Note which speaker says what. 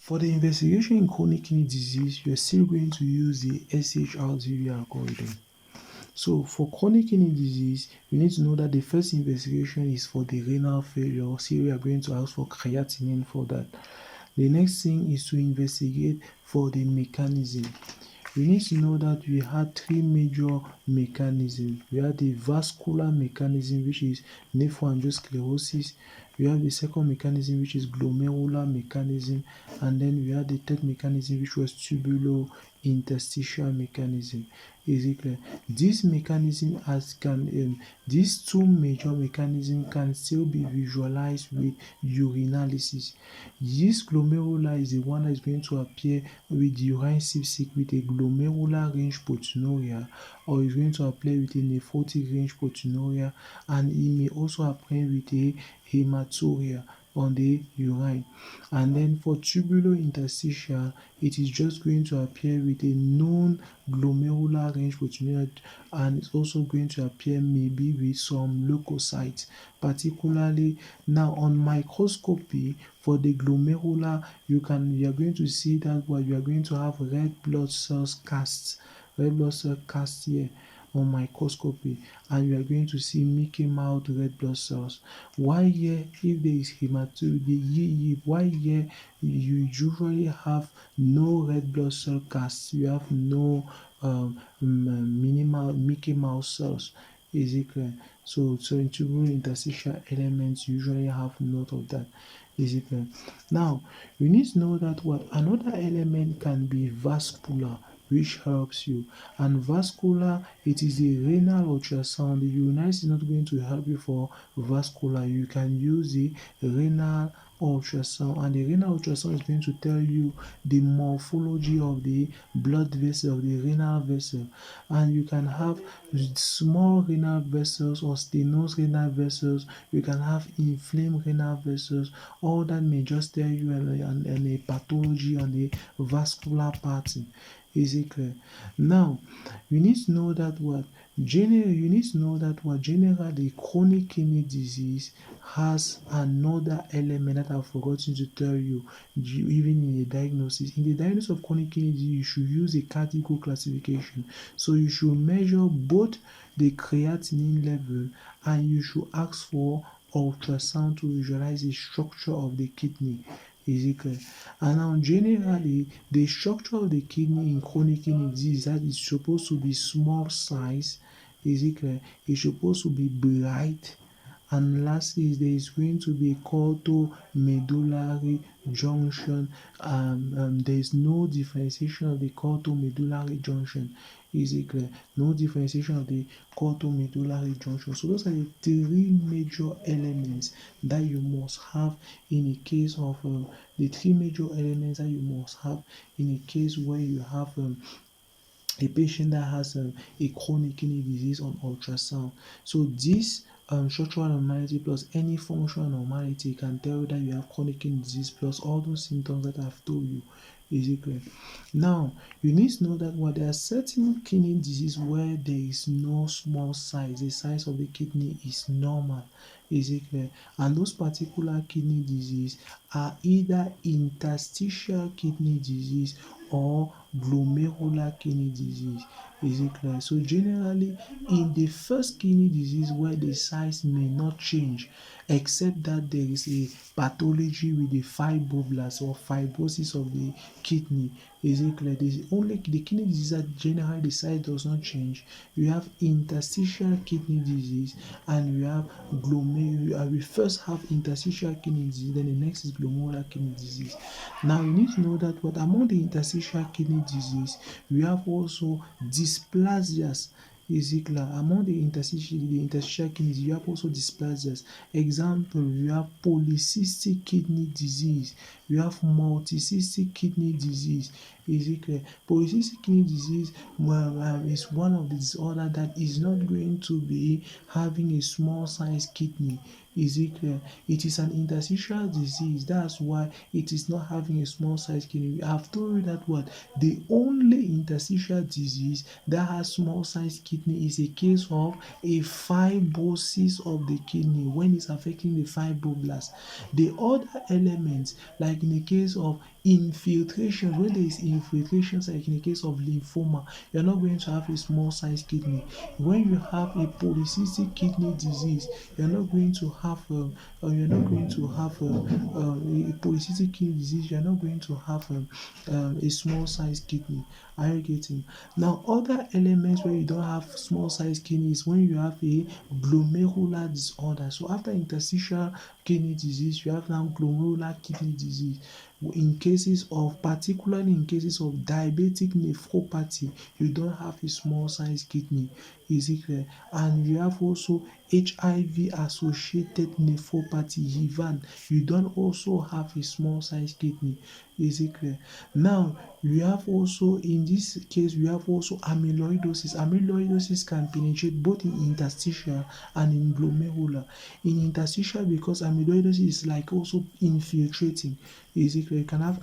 Speaker 1: For the investigation in chronic kidney disease, you're still going to use the SchrDbb algorithm. So for chronic kidney disease, you need to know that the first investigation is for the renal failure. So we are going to ask for creatinine for that. The next thing is to investigate for the mechanism. We need to know that we had three major mechanisms. We have the vascular mechanism, which is nephrosclerosis. We have the second mechanism, which is glomerular mechanism, and then we have the third mechanism, which was tubulo-interstitial mechanism. Is it clear? This mechanism these two major mechanisms can still be visualized with urinalysis. This glomerular is the one that is going to appear with the urine septic with a glomerular range proteinuria, or is going to appear with a nephrotic range proteinuria, and it may also appear with a hematuria on the urine. And then for tubulo-interstitial, it is just going to appear with a known glomerular range proteinuria, and it's also going to appear maybe with some leukocytes. Particularly now on microscopy for the glomerular, you are going to see that you are going to have red blood cells cast here on microscopy, and you are going to see Mickey Mouse red blood cells. Why here, if there is hematuria, why here you usually have no red blood cell cast, you have no minimal Mickey Mouse cells. Is it clear? So in tubulo-interstitial elements usually have note of that. Is it clear? Now you need to know that another element can be vascular, which helps you. And vascular, it is the renal ultrasound. The urinalysis is not going to help you for vascular. You can use the renal ultrasound, and the renal ultrasound is going to tell you the morphology of the blood vessel, of the renal vessel. And you can have small renal vessels or stenosed renal vessels. You can have inflamed renal vessels. All that may just tell you a pathology on the vascular pattern. Is it clear? Now you need to know that generally chronic kidney disease has another element that I've forgotten to tell you, even in the diagnosis. In the diagnosis of chronic kidney disease, you should use a category classification. So you should measure both the creatinine level, and you should ask for ultrasound to visualize the structure of the kidney. Is it clear? And now generally the structure of the kidney in chronic kidney disease that is supposed to be small size. Is it clear? It's supposed to be bright. And lastly, there is going to be a medullary junction. There is no differentiation of the medullary junction. Is it clear? No differentiation of the medullary junction. So those are the three major elements that you must have in a case of the three major elements that you must have in a case where you have a patient that has a chronic kidney disease on ultrasound. So this structural abnormality plus any functional abnormality can tell you that you have chronic kidney disease plus all those symptoms that I've told you. Is it clear? Now you need to know that there are certain kidney disease where there is no small size, the size of the kidney is normal. Is it clear? And those particular kidney disease are either interstitial kidney disease or glomerular kidney disease. Is it clear? So generally in the first kidney disease where the size may not change, except that there is a pathology with the fibroblasts or fibrosis of the kidney. Is it clear? There is only the kidney disease that generally the size does not change. You have interstitial kidney disease, and you have we first have interstitial kidney disease, then the next is glomerular kidney disease. Now you need to know that among the interstitial kidney disease, we have also dysplasias. Is it clear? Among the interstitial kidneys, you have also dysplasias. Example, you have polycystic kidney disease, you have multicystic kidney disease. Is it clear? Polycystic kidney disease is one of the disorders that is not going to be having a small size kidney. Is it clear? It is an interstitial disease. That's why it is not having a small size kidney. I've told you that what the only interstitial disease that has small size kidney is a case of a fibrosis of the kidney when it's affecting the fibroblast. The other elements, like in the case of infiltration, when there is infiltrations, like in the case of lymphoma, you're not going to have a small size kidney. When you have a polycystic kidney disease, you're not going to have a polycystic kidney disease. You're not going to have a small size kidney. Are you getting? Now, other elements where you don't have small size kidney is when you have a glomerular disorder. So after interstitial kidney disease, you have now glomerular kidney disease. In cases of, particularly in cases of diabetic nephropathy, you don't have a small size kidney. Is it clear? And you have also HIV associated nephropathy, HIVAN. You don't also have a small size kidney. Is it clear? Now, we have also, in this case, we have also amyloidosis. Amyloidosis can penetrate both in interstitial and in glomerular. In interstitial, because amyloidosis is like also infiltrating. Is it clear? You can have